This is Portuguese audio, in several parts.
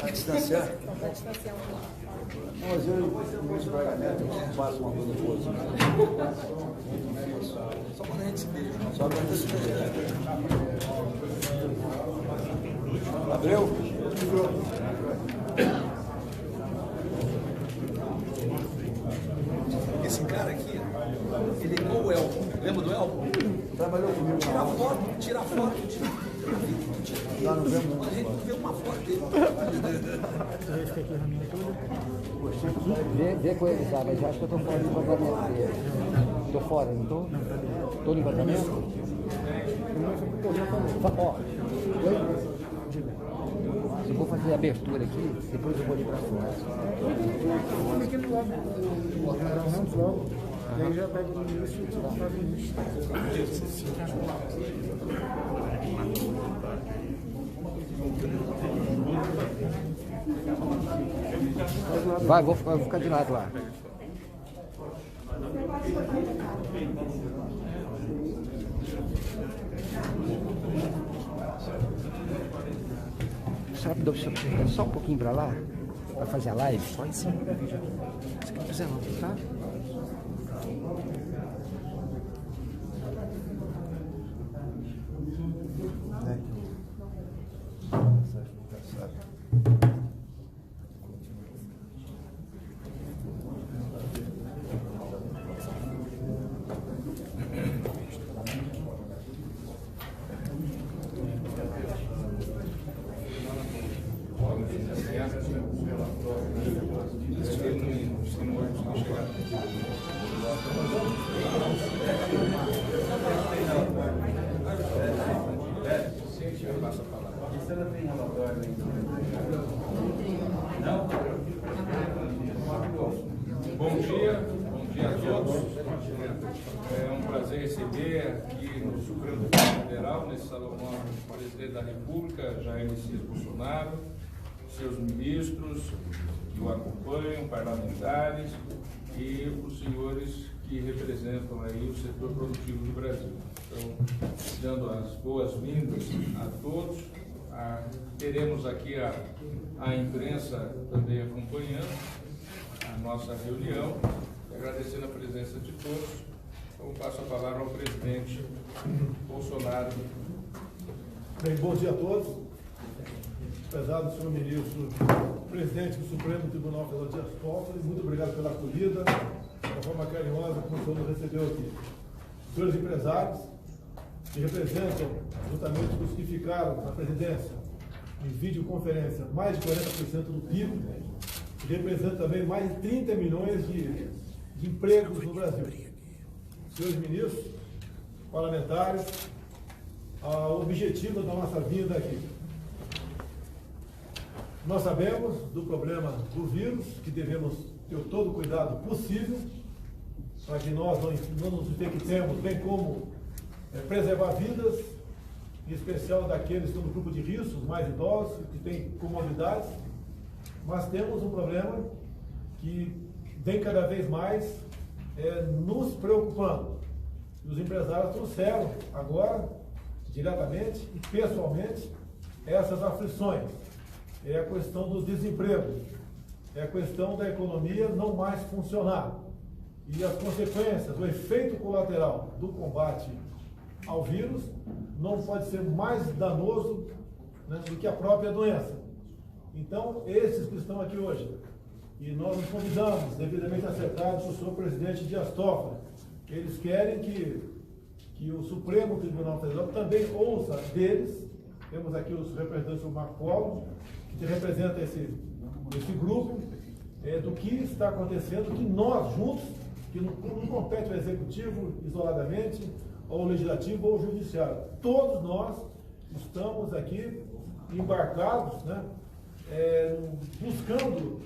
Vai distanciar? Vai distanciar um pouco. Mas eu e o pagamento, eu faço uma coisa boa. Só quando a gente se beija. Só quando a gente se beija. Abreu? Esse cara aqui, ele é igual o Elton. Lembra do Elton? Trabalhou comigo. Tira foto. Lá no mesmo. A gente vê uma foto dele. Vê com ele, sabe? Mas eu acho que eu tô fora do enquadramento dele. Tô fora, não tô? Tô no enquadramento? Ó, eu vou fazer a abertura aqui, depois eu vou ali pra fora. E aí já pega o início e faz o início. Vai, vou ficar de lado lá. Sabe, só um pouquinho pra lá, pra fazer a live, só em cima. Se quiser não, tá? Bom dia a todos. É um prazer receber aqui no Supremo Tribunal Federal, nesse salão nobre, o presidente da República, Jair Messias Bolsonaro, seus ministros que o acompanham, parlamentares e os senhores que representam aí o setor produtivo do Brasil. Então, dando as boas-vindas a todos. Teremos aqui a imprensa também acompanhando a nossa reunião, agradecendo a presença de todos. Então, passo a palavra ao presidente Bolsonaro. Bem, bom dia a todos. Prezado senhor ministro, presidente do Supremo Tribunal Federal, Dias Toffoli, muito obrigado pela acolhida, da forma carinhosa como o senhor nos recebeu aqui. Senhores empresários, que representam, juntamente com os que ficaram na presidência, em videoconferência, mais de 40% do PIB, que representa também mais de 30 milhões de empregos no Brasil. Senhores ministros, parlamentares, o objetivo da nossa vinda aqui. Nós sabemos do problema do vírus, que devemos ter todo o cuidado possível, para que nós não nos infectemos, bem como preservar vidas, em especial daqueles que estão no grupo de risco, os mais idosos, que têm comorbidades. Mas temos um problema que vem cada vez mais nos preocupando. E os empresários trouxeram agora, diretamente e pessoalmente, essas aflições. É a questão do desemprego, é a questão da economia não mais funcionar. E as consequências, o efeito colateral do combate ao vírus não pode ser mais danoso, né, do que a própria doença. Então, esses que estão aqui hoje, e nós nos convidamos, devidamente acertados, o senhor presidente Dias Toffoli, eles querem que o Supremo Tribunal Federal também ouça deles. Temos aqui os representantes do Marco Polo, que representa esse grupo, do que está acontecendo, que nós juntos, que não compete ao executivo isoladamente, ou ao legislativo ou ao judiciário. Todos nós estamos aqui embarcados, né, buscando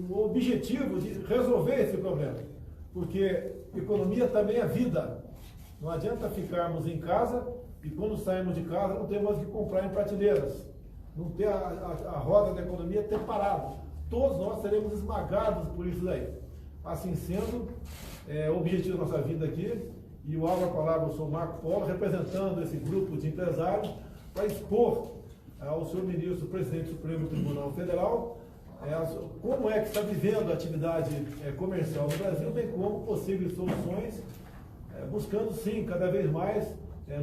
o objetivo de resolver esse problema, porque economia também é vida. Não adianta ficarmos em casa e quando saímos de casa não temos que comprar em prateleiras, não ter a roda da economia ter parado. Todos nós seremos esmagados por isso daí. Assim sendo, o objetivo da nossa vida aqui, e eu abro a palavra ao senhor Marco Polo, representando esse grupo de empresários, para expor ao senhor ministro, presidente do Supremo Tribunal Federal, como é que está vivendo a atividade comercial no Brasil, bem como possíveis soluções, buscando sim, cada vez mais,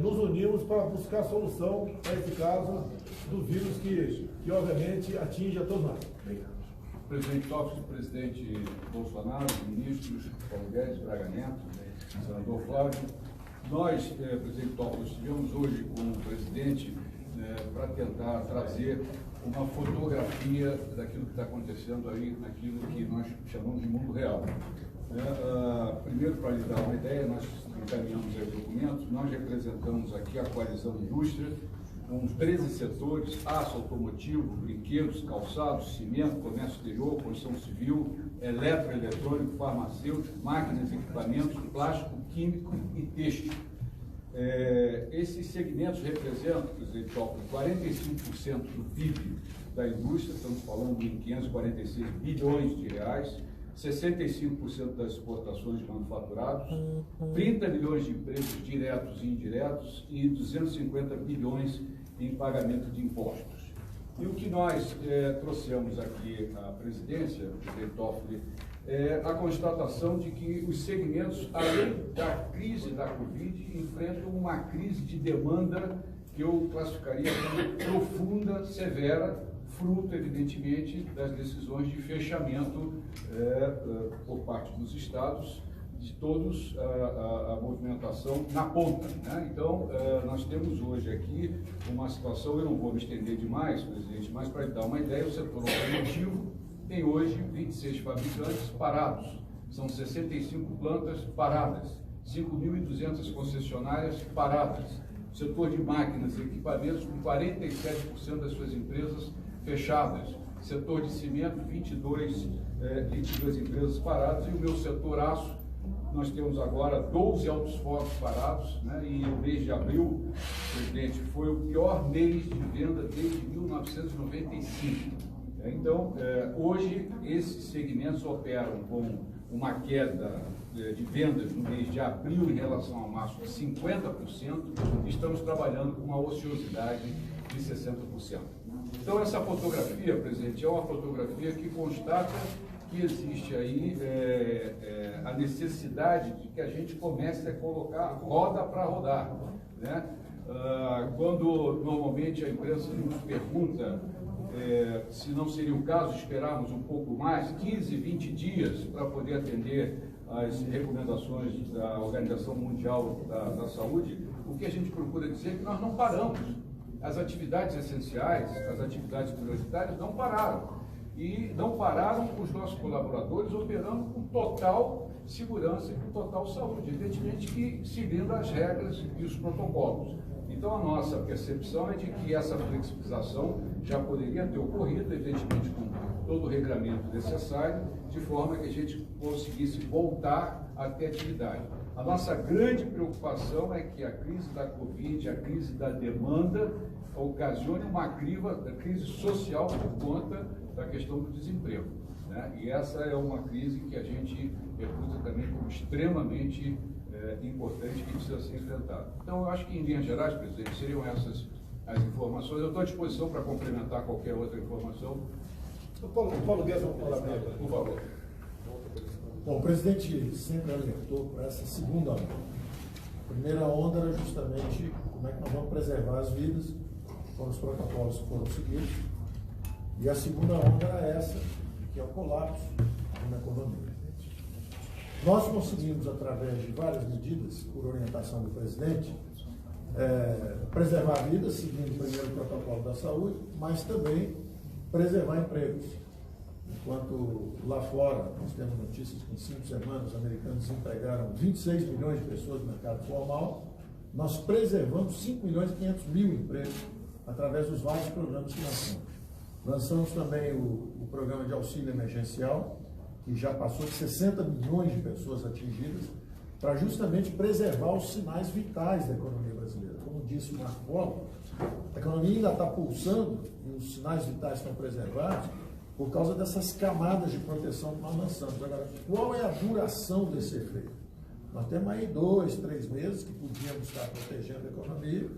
nos unirmos para buscar solução para esse caso do vírus que obviamente atinge a todos nós. Obrigado. Presidente Toffoli, presidente Bolsonaro, ministros Paulo Guedes, Braga Neto, senador Flávio. Nós, presidente Toffoli, estivemos hoje com o presidente para tentar trazer uma fotografia daquilo que está acontecendo aí, naquilo que nós chamamos de mundo real. Primeiro, para lhe dar uma ideia, nós encaminhamos aí o documento, nós representamos aqui a coalizão indústria, com 13 setores: aço, automotivo, brinquedos, calçados, cimento, comércio exterior, construção civil, eletroeletrônico, farmacêutico, máquinas e equipamentos, plástico, químico e têxtil. Esses segmentos representam, presidente Toffoli, 45% do PIB da indústria, estamos falando em 546 bilhões de reais, 65% das exportações de manufaturados, 30 bilhões de empregos diretos e indiretos e 250 bilhões em pagamento de impostos. E o que nós trouxemos aqui à presidência, presidente Toffoli, é a constatação de que os segmentos, além da crise da Covid, enfrentam uma crise de demanda que eu classificaria como profunda, severa, fruto, evidentemente, das decisões de fechamento por parte dos estados, de todos a movimentação na ponta, né? Então, nós temos hoje aqui uma situação, eu não vou me estender demais, presidente, mas para lhe dar uma ideia, o setor automotivo tem hoje 26 fabricantes parados, são 65 plantas paradas, 5.200 concessionárias paradas, o setor de máquinas e equipamentos com 47% das suas empresas fechadas, setor de cimento, 22 empresas paradas, e o meu setor aço, nós temos agora 12 altos fornos parados, né? E o mês de abril, presidente, foi o pior mês de venda desde 1995. Então, hoje, esses segmentos operam com uma queda de vendas no mês de abril em relação ao março de 50%, estamos trabalhando com uma ociosidade de 60%. Então, essa fotografia, presidente, é uma fotografia que constata que existe aí a necessidade de que a gente comece a colocar roda para rodar, né? Quando normalmente a imprensa nos pergunta se não seria o caso esperarmos um pouco mais, 15, 20 dias, para poder atender às recomendações da Organização Mundial da Saúde, o que a gente procura dizer é que nós não paramos. As atividades essenciais, as atividades prioritárias não pararam. E não pararam os nossos colaboradores operando com total segurança e com total saúde, evidentemente que seguindo as regras e os protocolos. Então, a nossa percepção é de que essa flexibilização já poderia ter ocorrido, evidentemente, com todo o regramento necessário, de forma que a gente conseguisse voltar a ter atividade. A nossa grande preocupação é que a crise da Covid, a crise da demanda, ocasione uma crise social por conta da questão do desemprego, né? E essa é uma crise que a gente reputa também como extremamente importante, que precisa ser enfrentada. Então, eu acho que, em linhas gerais, presidente, seriam essas as informações. Eu estou à disposição para complementar qualquer outra informação. O Paulo Guedes vai falar para ele, por favor. Bom, o presidente sempre alertou para essa segunda onda. A primeira onda era justamente como é que nós vamos preservar as vidas, quando os protocolos foram seguidos. E a segunda onda era essa, que é o colapso na economia. Nós conseguimos, através de várias medidas, por orientação do presidente, preservar vidas, seguindo primeiro o protocolo da saúde, mas também preservar empregos. Enquanto lá fora, nós temos notícias que em 5 semanas os americanos desempregaram 26 milhões de pessoas no mercado formal, nós preservamos 5 milhões e 500 mil empregos através dos vários programas que lançamos. Lançamos também o programa de auxílio emergencial, que já passou de 60 milhões de pessoas atingidas, para justamente preservar os sinais vitais da economia brasileira. Como disse o Marco Polo, a economia ainda está pulsando e os sinais vitais estão preservados por causa dessas camadas de proteção que nós lançamos. Agora, qual é a duração desse efeito? Nós temos aí 2, 3 meses que podíamos estar protegendo a economia,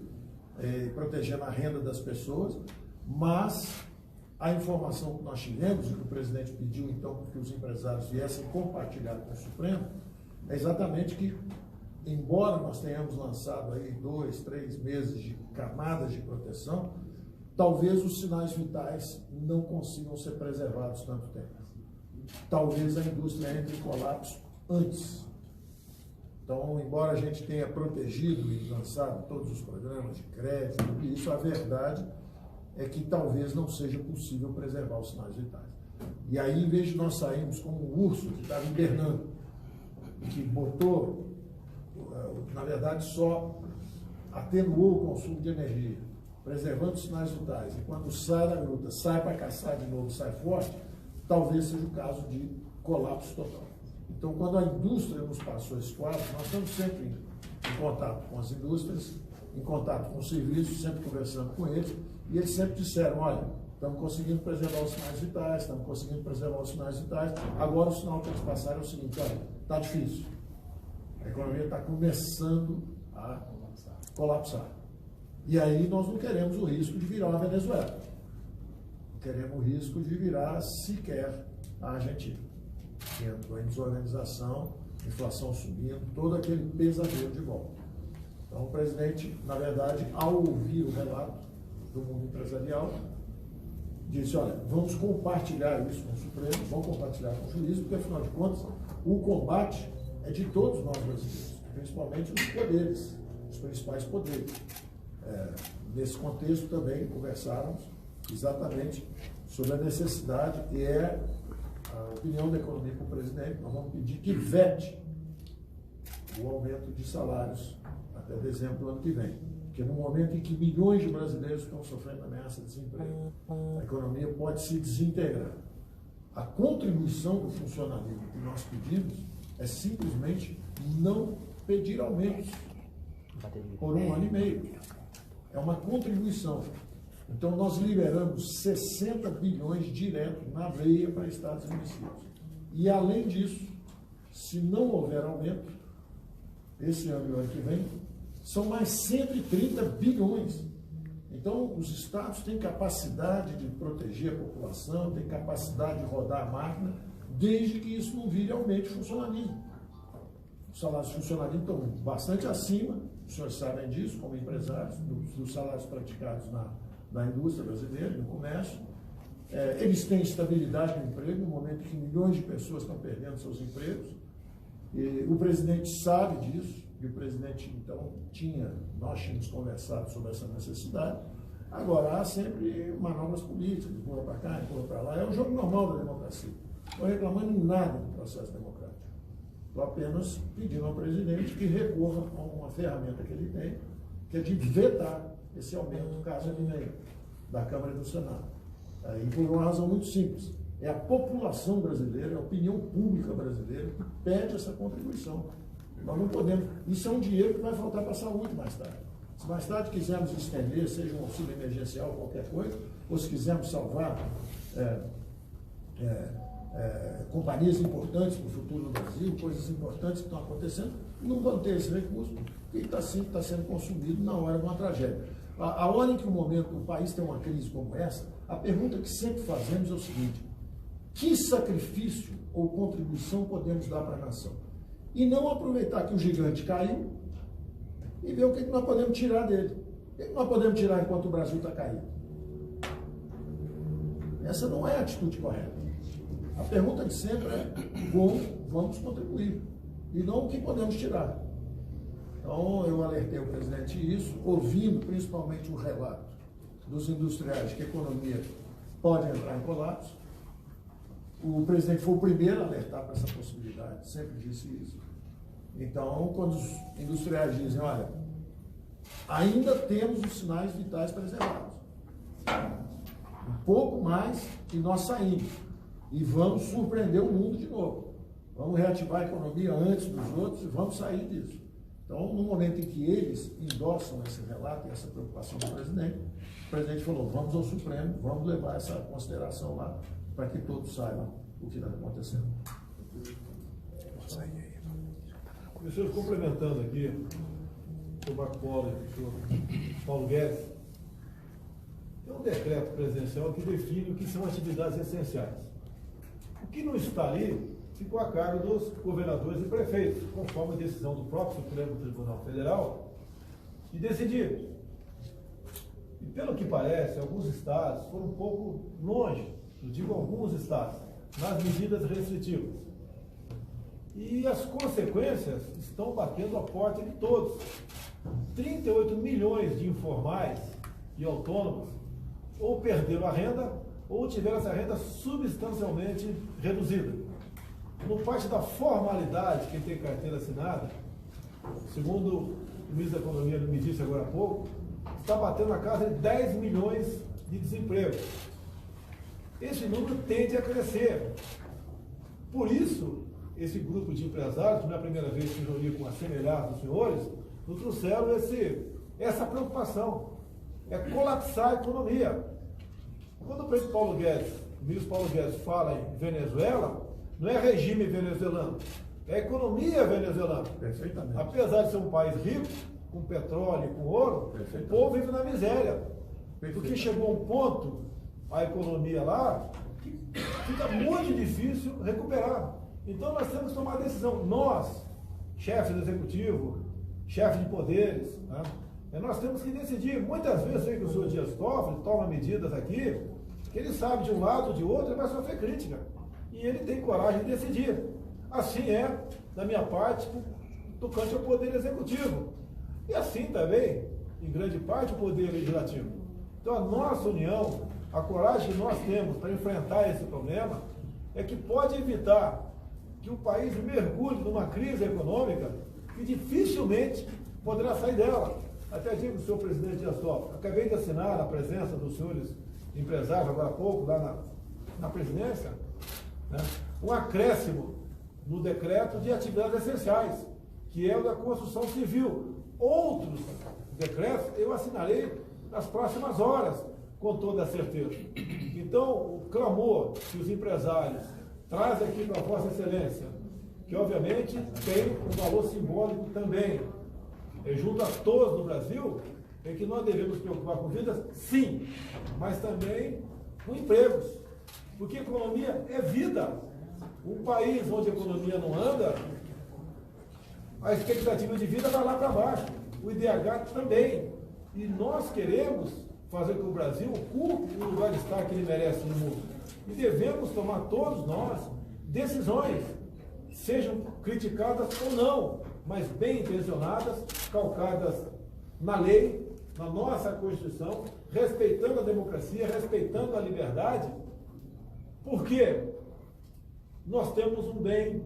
protegendo a renda das pessoas, mas a informação que nós tivemos e que o presidente pediu, então, que os empresários viessem compartilhar com o Supremo, é exatamente que, embora nós tenhamos lançado aí 2, 3 meses de camadas de proteção, talvez os sinais vitais não consigam ser preservados tanto tempo. Talvez a indústria entre em colapso antes. Então, embora a gente tenha protegido e lançado todos os programas de crédito, isso, a verdade é que talvez não seja possível preservar os sinais vitais. E aí, em vez de nós sairmos como um urso que estava hibernando, que botou, na verdade, só atenuou o consumo de energia, preservando os sinais vitais, e quando sai da gruta, sai para caçar de novo, sai forte, talvez seja o caso de colapso total. Então, quando a indústria nos passou esse quadro, nós estamos sempre em contato com as indústrias, em contato com os serviços, sempre conversando com eles, e eles sempre disseram, olha, estamos conseguindo preservar os sinais vitais, estamos conseguindo preservar os sinais vitais, agora o sinal que eles passaram é o seguinte, olha, está difícil, a economia está começando a colapsar. E aí nós não queremos o risco de virar uma Venezuela, não queremos o risco de virar sequer a Argentina, que entrou em desorganização, inflação subindo, todo aquele pesadelo de volta. Então o presidente, na verdade, ao ouvir o relato do mundo empresarial, disse, olha, vamos compartilhar isso com o Supremo, vamos compartilhar com o juízo, porque afinal de contas, o combate é de todos nós brasileiros, principalmente os poderes, os principais poderes. Nesse contexto também conversávamos exatamente sobre a necessidade, e é a opinião da economia com o presidente, nós vamos pedir que vete o aumento de salários até dezembro do ano que vem. Porque no momento em que milhões de brasileiros estão sofrendo ameaça de desemprego, a economia pode se desintegrar. A contribuição do funcionalismo que nós pedimos é simplesmente não pedir aumentos por 1 ano e meio. É uma contribuição. Então nós liberamos 60 bilhões direto na veia para estados e municípios. E além disso, se não houver aumento, esse ano e o ano que vem, são mais 130 bilhões. Então, os estados têm capacidade de proteger a população, têm capacidade de rodar a máquina, desde que isso não vire aumento de funcionalismo. Os salários de funcionalismo estão bastante acima, os senhores sabem disso, como empresários, dos salários praticados na indústria brasileira, no comércio. Eles têm estabilidade no emprego, no momento em que milhões de pessoas estão perdendo seus empregos. E o presidente sabe disso, e o presidente, então, nós tínhamos conversado sobre essa necessidade. Agora, há sempre manobras políticas, empurra para cá, empurra para lá. É o jogo normal da democracia. Não estou reclamando em nada do processo democrático. Estou apenas pedindo ao presidente que recorra a uma ferramenta que ele tem, que é de vetar esse aumento, caso ele venha, da Câmara e do Senado. E por uma razão muito simples. É a população brasileira, a opinião pública brasileira que pede essa contribuição. Nós não podemos. Isso é um dinheiro que vai faltar para a saúde mais tarde. Se mais tarde quisermos estender, seja um auxílio emergencial, qualquer coisa, ou se quisermos salvar companhias importantes para o futuro do Brasil, coisas importantes que estão acontecendo, não vão ter esse recurso, que está sendo consumido na hora de uma tragédia. A hora em que o país tem uma crise como essa, a pergunta que sempre fazemos é o seguinte: que sacrifício ou contribuição podemos dar para a nação? E não aproveitar que o gigante caiu e ver o que nós podemos tirar dele. O que nós podemos tirar enquanto o Brasil está caído? Essa não é a atitude correta. A pergunta de sempre é como vamos contribuir e não o que podemos tirar. Então, eu alertei o presidente isso, ouvindo principalmente o relato dos industriais que a economia pode entrar em colapso. O presidente foi o primeiro a alertar para essa possibilidade, sempre disse isso. Então, quando os industriais dizem, olha, ainda temos os sinais vitais preservados. Um pouco mais e nós saímos. E vamos surpreender o mundo de novo. Vamos reativar a economia antes dos outros e vamos sair disso. Então, no momento em que eles endossam esse relato e essa preocupação do presidente, o presidente falou, vamos ao Supremo, vamos levar essa consideração lá, para que todos saibam o que está acontecendo. Meus senhores, complementando aqui, o senhor Marco Polo e o senhor Paulo Guedes, tem um decreto presidencial que define o que são atividades essenciais. O que não está ali ficou a cargo dos governadores e prefeitos, conforme a decisão do próprio Supremo Tribunal Federal, de decidir. E pelo que parece, alguns estados foram um pouco longe, eu digo alguns estados, nas medidas restritivas. E as consequências estão batendo a porta de todos. 38 milhões de informais e autônomos ou perderam a renda ou tiveram essa renda substancialmente reduzida. No parte da formalidade, quem tem carteira assinada, segundo o ministro da Economia me disse agora há pouco, está batendo na casa de 10 milhões de desemprego. Esse número tende a crescer. Por isso, esse grupo de empresários, que não é a primeira vez que eu reuni com a semelhança dos senhores, nos trouxeram essa preocupação. É colapsar a economia. Quando o presidente Paulo Guedes, o ministro Paulo Guedes fala em Venezuela, não é regime venezuelano, é economia venezuelana. Perfeitamente. Apesar de ser um país rico, com petróleo e com ouro, o povo vive na miséria. Porque chegou um ponto, a economia lá, que fica muito difícil recuperar. Então nós temos que tomar a decisão. Nós, chefes do executivo, chefes de poderes, né? Nós temos que decidir. Muitas vezes sei que o senhor Dias Toffoli toma medidas aqui, que ele sabe de um lado ou de outro, ele vai sofrer crítica. E ele tem coragem de decidir. Assim é, da minha parte, tocante ao poder executivo. E assim também, em grande parte, o poder legislativo. Então a nossa união, a coragem que nós temos para enfrentar esse problema, é que pode evitar que o país mergulhe numa crise econômica que dificilmente poderá sair dela. Até digo, senhor presidente Dias Toffoli, acabei de assinar na presença dos senhores empresários, agora há pouco, lá na presidência, né, um acréscimo no decreto de atividades essenciais, que é o da construção civil. Outros decretos eu assinarei nas próximas horas, com toda a certeza. Então, o clamor que os empresários trazem aqui para a Vossa Excelência, que obviamente tem um valor simbólico também, junto a todos no Brasil, é que nós devemos nos preocupar com vidas, sim, mas também com empregos. Porque economia é vida. Um país onde a economia não anda, a expectativa de vida vai lá para baixo. O IDH também. E nós queremos fazer com que o Brasil ocupe o lugar de estar que ele merece no mundo. E devemos tomar todos nós decisões, sejam criticadas ou não, mas bem intencionadas, calcadas na lei, na nossa Constituição, respeitando a democracia, respeitando a liberdade, porque nós temos um bem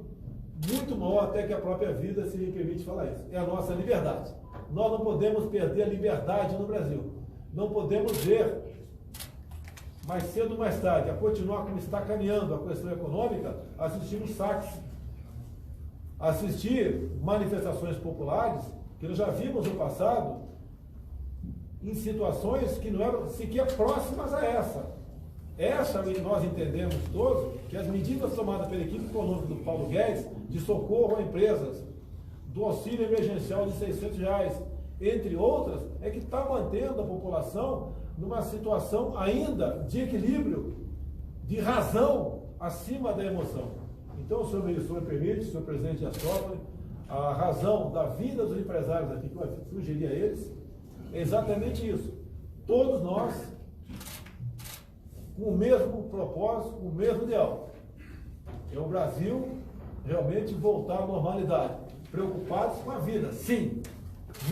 muito maior até que a própria vida, se me permite falar isso, é a nossa liberdade. Nós não podemos perder a liberdade no Brasil. Não podemos ver, mais cedo ou mais tarde, a continuar como está caminhando a questão econômica, assistir os saques, assistir manifestações populares, que nós já vimos no passado, em situações que não eram sequer próximas a essa. Essa nós entendemos todos que as medidas tomadas pela equipe econômica do Paulo Guedes, de socorro a empresas, do auxílio emergencial de R$600, entre outras, é que está mantendo a população numa situação ainda de equilíbrio, de razão acima da emoção. Então, senhor ministro, me permite, senhor presidente Dias Toffoli, a razão da vinda dos empresários aqui, que eu sugeri a eles, é exatamente isso. Todos nós, com o mesmo propósito, com o mesmo ideal. É o Brasil realmente voltar à normalidade. Preocupados com a vida, sim.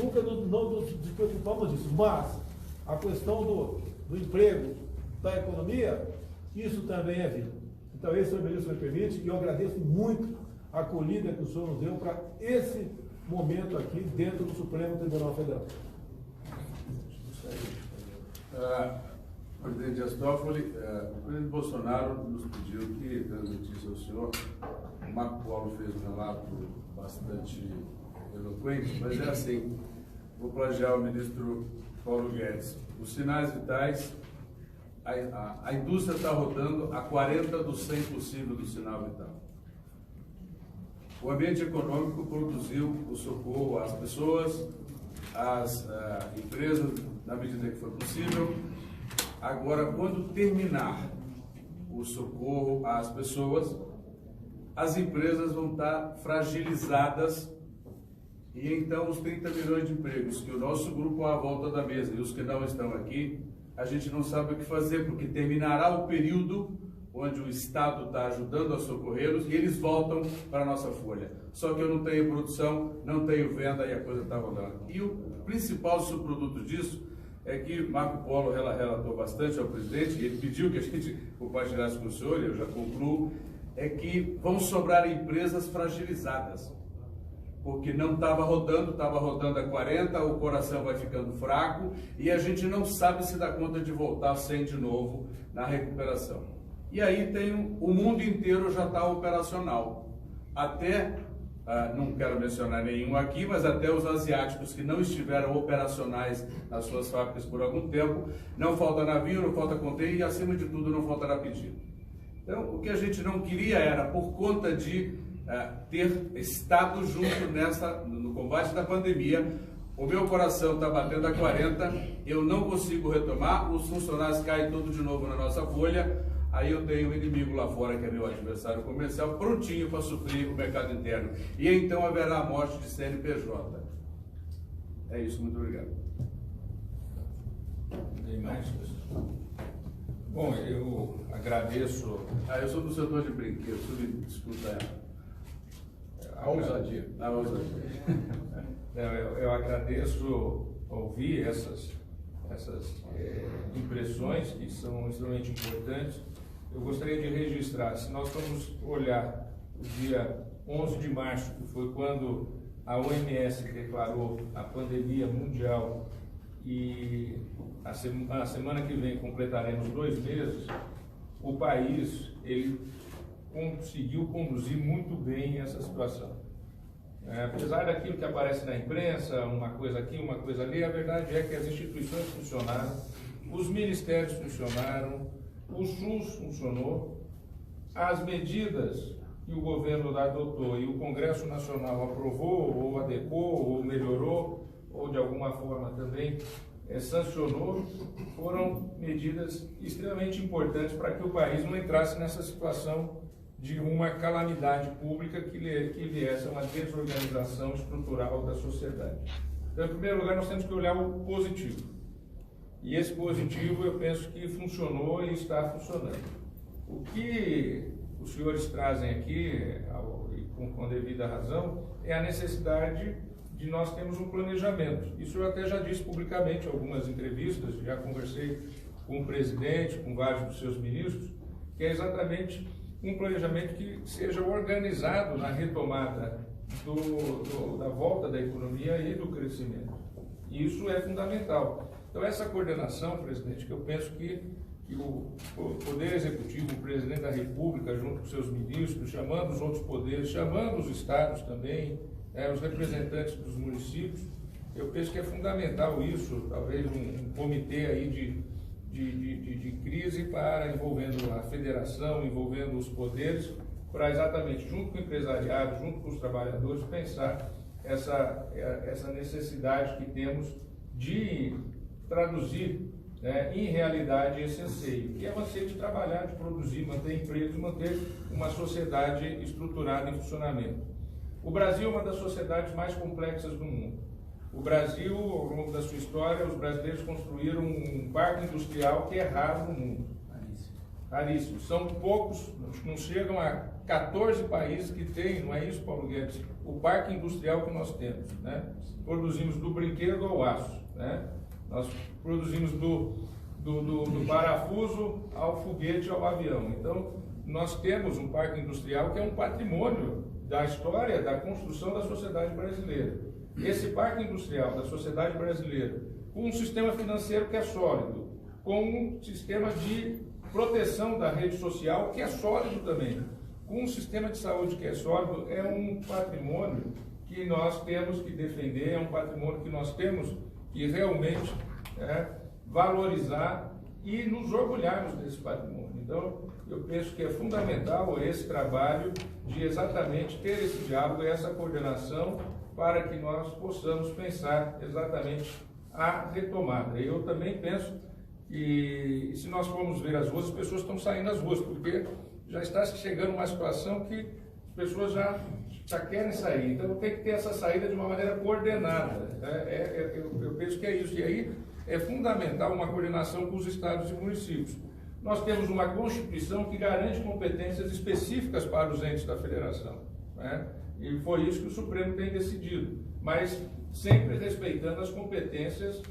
Nunca não nos preocupamos disso, mas a questão do emprego, da economia, isso também é vida. Então, esse, senhor ministro, me permite, e eu agradeço muito a acolhida que o senhor nos deu para esse momento aqui dentro do Supremo Tribunal Federal. Presidente Dias Toffoli, o presidente Bolsonaro nos pediu que transmitisse ao senhor. O Marco Polo fez um relato bastante eloquente, mas é assim, vou plagiar o ministro Paulo Guedes. Os sinais vitais, a indústria está rodando a 40 do 100 possível do sinal vital. O ambiente econômico produziu o socorro às pessoas, às empresas, na medida que for possível. Agora, quando terminar o socorro às pessoas, as empresas vão estar fragilizadas e então os 30 milhões de empregos que o nosso grupo à volta da mesa e os que não estão aqui, a gente não sabe o que fazer, porque terminará o período onde o Estado está ajudando a socorrê-los e eles voltam para a nossa folha. Só que eu não tenho produção, não tenho venda e a coisa está rolando. E o principal subproduto disso é que Marco Polo relatou bastante ao presidente, e ele pediu que a gente compartilhasse com o senhor, e eu já concluo, é que vão sobrar empresas fragilizadas, porque não estava rodando a 40, o coração vai ficando fraco, e a gente não sabe se dá conta de voltar sem de novo na recuperação. E aí o mundo inteiro já está operacional, até... não quero mencionar nenhum aqui, mas até os asiáticos que não estiveram operacionais nas suas fábricas por algum tempo, não falta navio, não falta container e, acima de tudo, não faltará pedido. Então, o que a gente não queria era, por conta de ter estado junto no combate da pandemia, o meu coração está batendo a 40, eu não consigo retomar, os funcionários caem tudo de novo na nossa folha. Aí eu tenho um inimigo lá fora, que é meu adversário comercial, prontinho para suprir o mercado interno. E então haverá a morte de CNPJ. É isso, muito obrigado. Tem mais? Bom, eu agradeço... eu sou do setor de brinquedos, desculpa a ousadia. Eu agradeço ouvir essas impressões que são extremamente importantes. Eu gostaria de registrar, se nós formos olhar o dia 11 de março, que foi quando a OMS declarou a pandemia mundial, e a semana que vem completaremos 2 meses, o país ele conseguiu conduzir muito bem essa situação. Apesar daquilo que aparece na imprensa, uma coisa aqui, uma coisa ali, a verdade é que as instituições funcionaram, os ministérios funcionaram, o SUS funcionou, as medidas que o governo adotou e o Congresso Nacional aprovou, ou adequou, ou melhorou, ou de alguma forma também sancionou, foram medidas extremamente importantes para que o país não entrasse nessa situação de uma calamidade pública que viesse a uma desorganização estrutural da sociedade. Então, em primeiro lugar, nós temos que olhar o positivo. E esse positivo, eu penso que funcionou e está funcionando. O que os senhores trazem aqui, com devida razão, é a necessidade de nós termos um planejamento. Isso eu até já disse publicamente em algumas entrevistas, já conversei com o presidente, com vários dos seus ministros, que é exatamente um planejamento que seja organizado na retomada da volta da economia e do crescimento. E isso é fundamental. Então, essa coordenação, presidente, que eu penso que o Poder Executivo, o Presidente da República, junto com seus ministros, chamando os outros poderes, chamando os estados também, os representantes dos municípios, eu penso que é fundamental isso, talvez um comitê aí de crise envolvendo a federação, envolvendo os poderes, para exatamente, junto com o empresariado, junto com os trabalhadores, pensar essa necessidade que temos de traduzir em realidade esse anseio, que é o anseio de trabalhar, de produzir, manter empregos, manter uma sociedade estruturada em funcionamento. O Brasil é uma das sociedades mais complexas do mundo. O Brasil, ao longo da sua história, os brasileiros construíram um parque industrial que é raro no mundo. Raríssimo. São poucos, não chegam a 14 países que têm, não é isso, Paulo Guedes? O parque industrial que nós temos. Produzimos do brinquedo ao aço. Nós produzimos do parafuso ao foguete, ao avião. Então, nós temos um parque industrial que é um patrimônio da história da construção da sociedade brasileira. Esse parque industrial da sociedade brasileira, com um sistema financeiro que é sólido, com um sistema de proteção da rede social que é sólido também, com um sistema de saúde que é sólido, é um patrimônio que nós temos que defender, é um patrimônio que nós temos que realmente valorizar e nos orgulharmos desse patrimônio. Então, eu penso que é fundamental esse trabalho de exatamente ter esse diálogo e essa coordenação para que nós possamos pensar exatamente a retomada. Eu também penso que, se nós formos ver as ruas, as pessoas estão saindo das ruas, porque já está chegando uma situação que as pessoas já querem sair. Então, tem que ter essa saída de uma maneira coordenada. Eu penso que é isso. E aí é fundamental uma coordenação com os estados e municípios. Nós temos uma Constituição que garante competências específicas para os entes da federação, né? E foi isso que o Supremo tem decidido, mas sempre respeitando as competências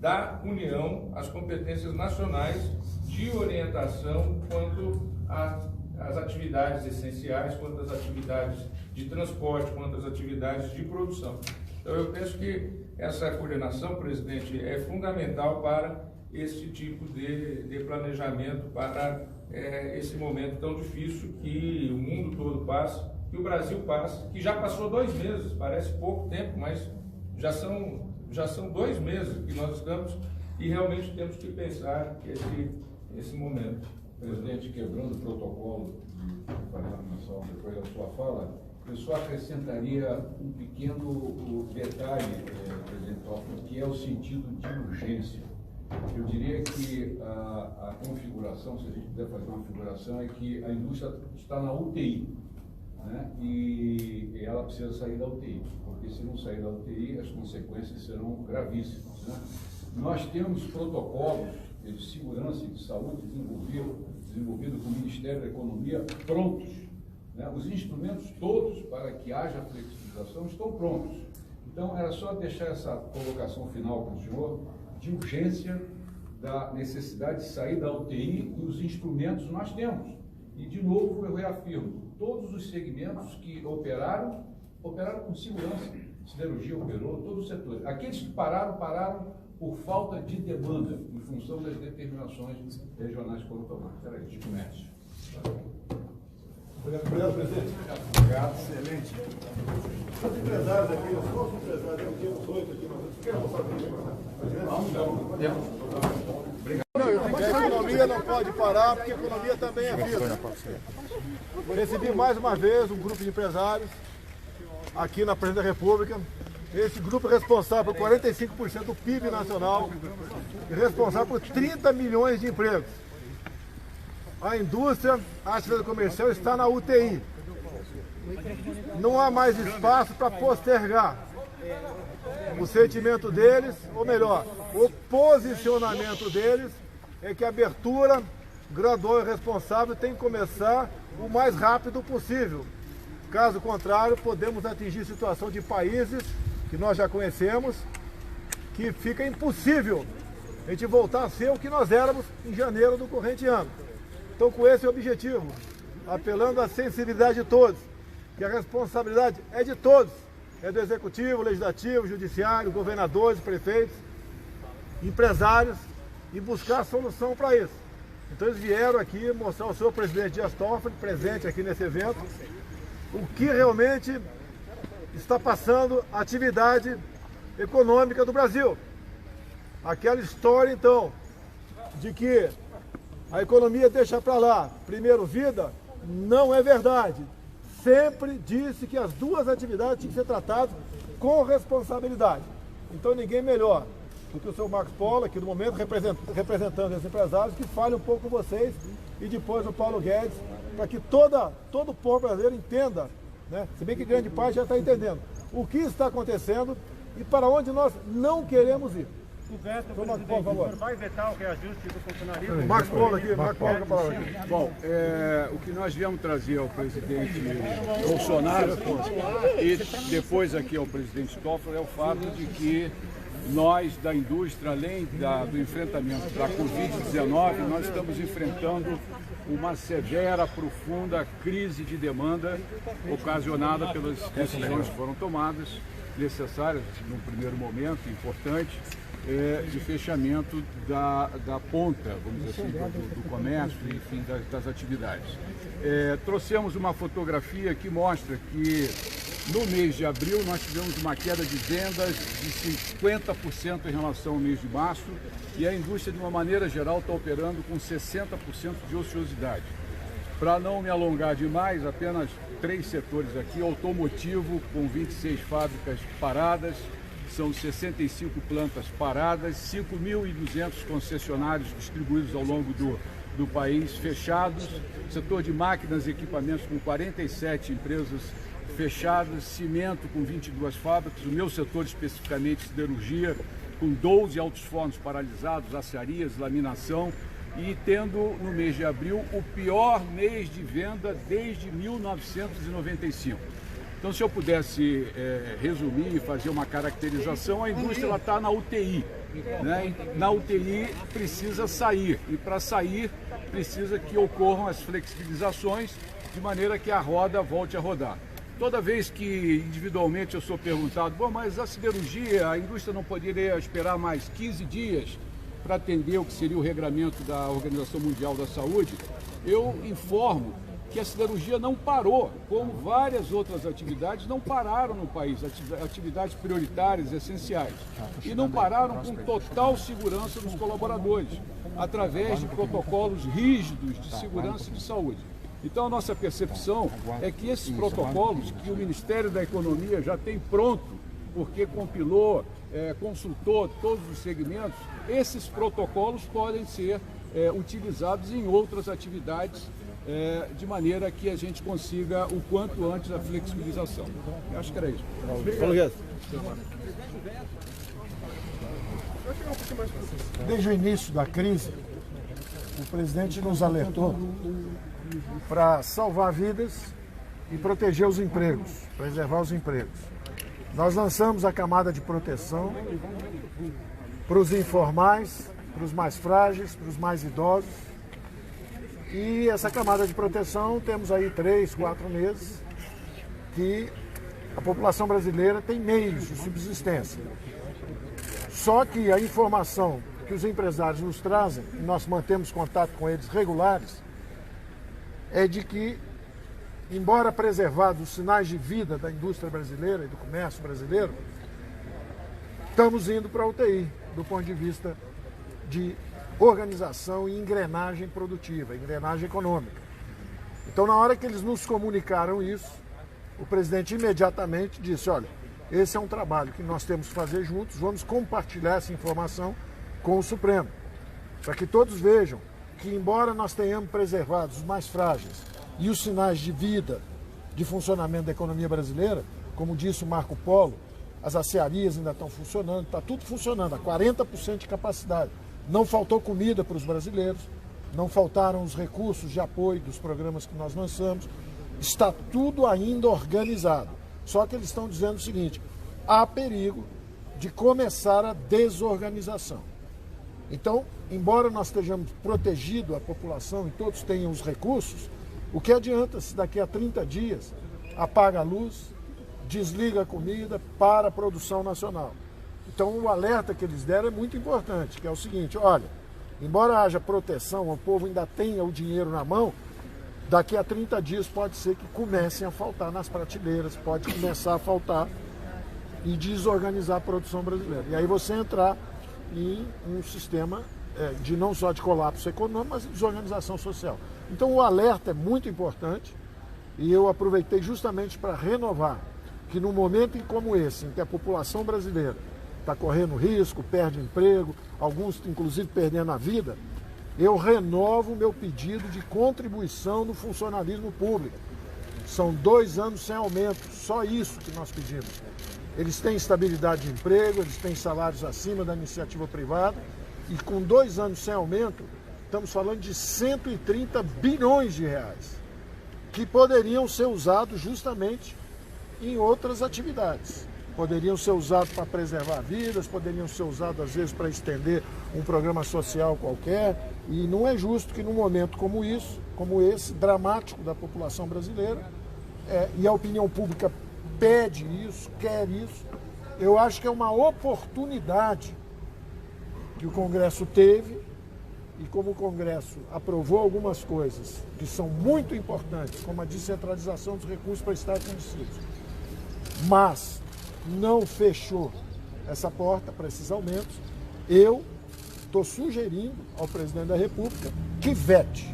da União, as competências nacionais de orientação quanto às atividades essenciais, quanto às atividades de transporte, quanto às atividades de produção. Então, eu penso que essa coordenação, presidente, é fundamental para esse tipo de planejamento, para esse momento tão difícil que o mundo todo passa, que o Brasil passa, que já passou 2 meses, parece pouco tempo, mas já são 2 meses que nós estamos e realmente temos que pensar esse momento. Presidente, quebrando o protocolo de parlamentação depois da sua fala, eu só acrescentaria um pequeno detalhe, presidente Toffoli, que é o sentido de urgência. Eu diria que a configuração, se a gente puder fazer uma configuração, é que a indústria está na UTI, né? E ela precisa sair da UTI, porque se não sair da UTI, as consequências serão gravíssimas, né? Nós temos protocolos de segurança e de saúde desenvolvido com o Ministério da Economia prontos, né? Os instrumentos todos para que haja flexibilização estão prontos. Então, era só deixar essa colocação final para o senhor, de urgência, da necessidade de sair da UTI, e os instrumentos nós temos. E, de novo, eu reafirmo, todos os segmentos que operaram com segurança. Siderurgia operou, todos os setores. Aqueles que pararam por falta de demanda, em função das determinações regionais que foram tomadas. Era isso, de comércio. Obrigado, presidente. Obrigado, excelente. Os empresários aqui, os nossos empresários, temos 8 aqui, mas querem mostrar aqui? A economia não pode parar, porque a economia também é vida. Recebi mais uma vez um grupo de empresários aqui na Presidência da República. Esse grupo é responsável por 45% do PIB nacional e responsável por 30 milhões de empregos. A indústria, a atividade comercial está na UTI. Não há mais espaço para postergar. O sentimento deles, ou melhor, o posicionamento deles é que a abertura gradual e responsável tem que começar o mais rápido possível. Caso contrário, podemos atingir situação de países que nós já conhecemos, que fica impossível a gente voltar a ser o que nós éramos em janeiro do corrente ano. Então, com esse objetivo, apelando à sensibilidade de todos, que a responsabilidade é de todos, é do Executivo, Legislativo, Judiciário, governadores, prefeitos, empresários, e buscar solução para isso. Então, eles vieram aqui mostrar ao senhor presidente Dias Toffoli, presente aqui nesse evento, o que realmente está passando a atividade econômica do Brasil. Aquela história, então, de que a economia deixa para lá, primeiro vida, não é verdade. Sempre disse que as duas atividades tinham que ser tratadas com responsabilidade. Então, ninguém melhor do que o senhor Marcos Polo, aqui no momento, representando esses empresários, que fale um pouco com vocês, e depois o Paulo Guedes, para que todo o povo brasileiro entenda, né? Se bem que grande parte já está entendendo o que está acontecendo e para onde nós não queremos ir. O veto, presidente, o senhor vai vetar o reajuste do funcionalismo? Marcos Polo aqui, Marcos Polo com a palavra aqui. Bom, o que nós viemos trazer ao presidente Bolsonaro e depois aqui ao presidente Toffoli é o fato de que nós da indústria, além do enfrentamento da Covid-19, nós estamos enfrentando uma severa, profunda crise de demanda ocasionada pelas decisões que foram tomadas, necessárias, num primeiro momento, importante, de fechamento da ponta, vamos dizer assim, do comércio, enfim, das atividades. Trouxemos uma fotografia que mostra que no mês de abril nós tivemos uma queda de vendas de 50% em relação ao mês de março e a indústria, de uma maneira geral, está operando com 60% de ociosidade. Para não me alongar demais, apenas 3 setores aqui: automotivo, com 26 fábricas paradas, são 65 plantas paradas, 5.200 concessionários distribuídos ao longo do país fechados, setor de máquinas e equipamentos com 47 empresas fechadas, cimento com 22 fábricas, o meu setor especificamente siderurgia, com 12 altos fornos paralisados, aciarias, laminação, e tendo no mês de abril o pior mês de venda desde 1995. Então, se eu pudesse resumir e fazer uma caracterização, a indústria está na UTI. Né? Na UTI precisa sair, e para sair precisa que ocorram as flexibilizações de maneira que a roda volte a rodar. Toda vez que individualmente eu sou perguntado, bom, mas a siderurgia, a indústria não poderia esperar mais 15 dias para atender o que seria o regramento da Organização Mundial da Saúde, eu informo que a siderurgia não parou, como várias outras atividades não pararam no país, atividades prioritárias, essenciais, e não pararam com total segurança dos colaboradores, através de protocolos rígidos de segurança e de saúde. Então, a nossa percepção é que esses protocolos que o Ministério da Economia já tem pronto, porque compilou, consultou todos os segmentos, esses protocolos podem ser utilizados em outras atividades, de maneira que a gente consiga o quanto antes a flexibilização. Eu acho que era isso. Obrigado. Desde o início da crise, o presidente nos alertou para salvar vidas e proteger os empregos, preservar os empregos. Nós lançamos a camada de proteção para os informais, para os mais frágeis, para os mais idosos. E essa camada de proteção, temos aí 3, 4 meses que a população brasileira tem meios de subsistência. Só que a informação que os empresários nos trazem, e nós mantemos contato com eles regulares, é de que, embora preservados os sinais de vida da indústria brasileira e do comércio brasileiro, estamos indo para a UTI, do ponto de vista de organização e engrenagem produtiva, engrenagem econômica. Então, na hora que eles nos comunicaram isso, o presidente imediatamente disse, olha, esse é um trabalho que nós temos que fazer juntos, vamos compartilhar essa informação com o Supremo, para que todos vejam que, embora nós tenhamos preservado os mais frágeis e os sinais de vida, de funcionamento da economia brasileira, como disse o Marco Polo, as aciarias ainda estão funcionando, está tudo funcionando, a 40% de capacidade. Não faltou comida para os brasileiros, não faltaram os recursos de apoio dos programas que nós lançamos, está tudo ainda organizado. Só que eles estão dizendo o seguinte, há perigo de começar a desorganização. Então, embora nós estejamos protegidos, a população e todos tenham os recursos, o que adianta se daqui a 30 dias apaga a luz, desliga a comida, para a produção nacional? Então, o alerta que eles deram é muito importante, que é o seguinte, olha, embora haja proteção, o povo ainda tenha o dinheiro na mão, daqui a 30 dias pode ser que comecem a faltar nas prateleiras, pode começar a faltar e desorganizar a produção brasileira. E aí você entrar em um sistema de não só de colapso econômico, mas de desorganização social. Então o alerta é muito importante e eu aproveitei justamente para renovar que num momento como esse, em que a população brasileira está correndo risco, perde emprego, alguns inclusive perdendo a vida, eu renovo o meu pedido de contribuição no funcionalismo público. São 2 anos sem aumento, só isso que nós pedimos. Eles têm estabilidade de emprego, eles têm salários acima da iniciativa privada e com 2 anos sem aumento, estamos falando de 130 bilhões de reais que poderiam ser usados justamente em outras atividades. Poderiam ser usados para preservar vidas, poderiam ser usados às vezes para estender um programa social qualquer, E não é justo que num momento como esse, dramático da população brasileira, e a opinião pública pede isso, quer isso, eu acho que é uma oportunidade que o Congresso teve, e como o Congresso aprovou algumas coisas que são muito importantes, como a descentralização dos recursos para Estados e municípios, mas não fechou essa porta para esses aumentos, eu estou sugerindo ao presidente da República que vete,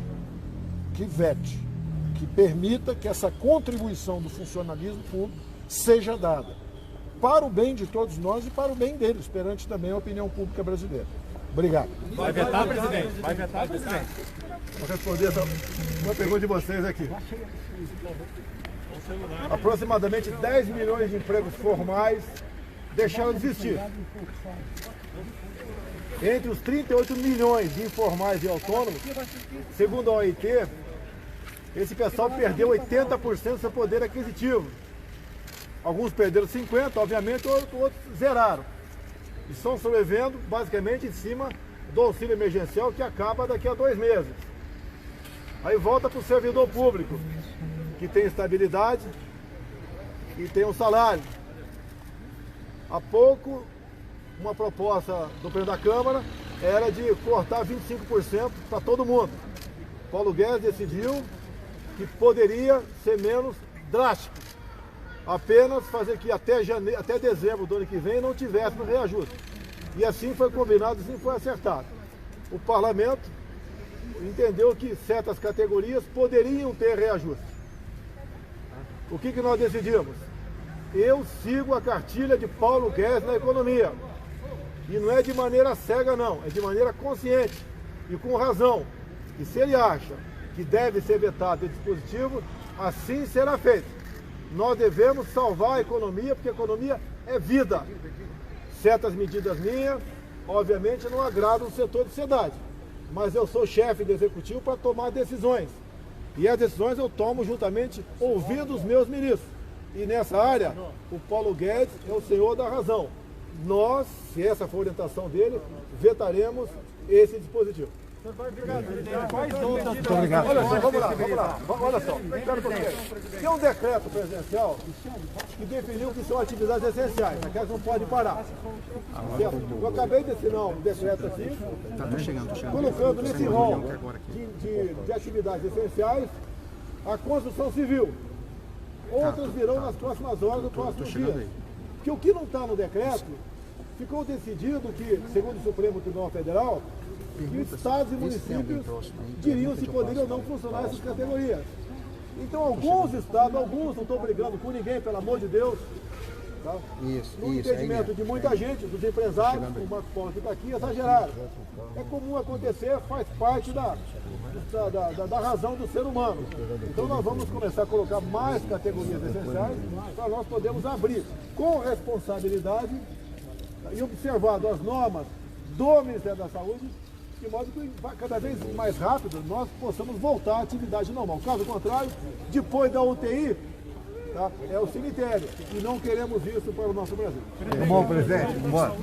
que permita que essa contribuição do funcionalismo público seja dada para o bem de todos nós e para o bem deles, perante também a opinião pública brasileira. Obrigado. Vai vetar, presidente? Vai vetar, presidente? Vou responder uma pergunta de vocês aqui. Aproximadamente 10 milhões de empregos formais deixaram de existir. Entre os 38 milhões de informais e autônomos, segundo a OIT, esse pessoal perdeu 80% do seu poder aquisitivo. Alguns perderam 50%, obviamente, outros zeraram. E estão sobrevivendo basicamente em cima do auxílio emergencial que acaba daqui a 2 meses. Aí volta para o servidor público, que tem estabilidade e tem um salário. Há pouco, uma proposta do presidente da Câmara era de cortar 25% para todo mundo. Paulo Guedes decidiu que poderia ser menos drástico. Apenas fazer que até dezembro do ano que vem não tivesse no reajuste. E assim foi combinado, assim foi acertado. O parlamento entendeu que certas categorias poderiam ter reajuste. O que nós decidimos? Eu sigo a cartilha de Paulo Guedes na economia. E não é de maneira cega não, é de maneira consciente e com razão. E se ele acha que deve ser vetado esse dispositivo, assim será feito. Nós devemos salvar a economia, porque a economia é vida. Certas medidas minhas, obviamente, não agradam o setor de sociedade. Mas eu sou chefe do executivo para tomar decisões. E as decisões eu tomo juntamente ouvindo os meus ministros. E nessa área, o Paulo Guedes é o senhor da razão. Nós, se essa for a orientação dele, vetaremos esse dispositivo. Muito obrigado. Olha só, vamos lá. Olha só, tem um decreto presidencial que definiu que são atividades essenciais, aquelas não podem parar. Certo? Eu acabei de assinar um decreto assim, colocando nesse rol de atividades essenciais a construção civil. Outras virão nas próximas horas do próximo dia. Porque o que não está no decreto, ficou decidido que, segundo o Supremo Tribunal Federal, que estados e municípios diriam se poderiam ou não funcionar essas categorias. Então alguns estados, alguns, não estou brigando com ninguém, pelo amor de Deus, tá? No entendimento de muita gente, dos empresários, o Marco Paulo que está aqui, exageraram. É comum acontecer, faz parte da razão do ser humano. Então nós vamos começar a colocar mais categorias essenciais para nós podermos abrir com responsabilidade e observando as normas do Ministério da Saúde, de modo que cada vez mais rápido nós possamos voltar à atividade normal. Caso contrário, depois da UTI, tá, é o cemitério. E não queremos isso para o nosso Brasil. Tá bom, presidente? Vamos embora.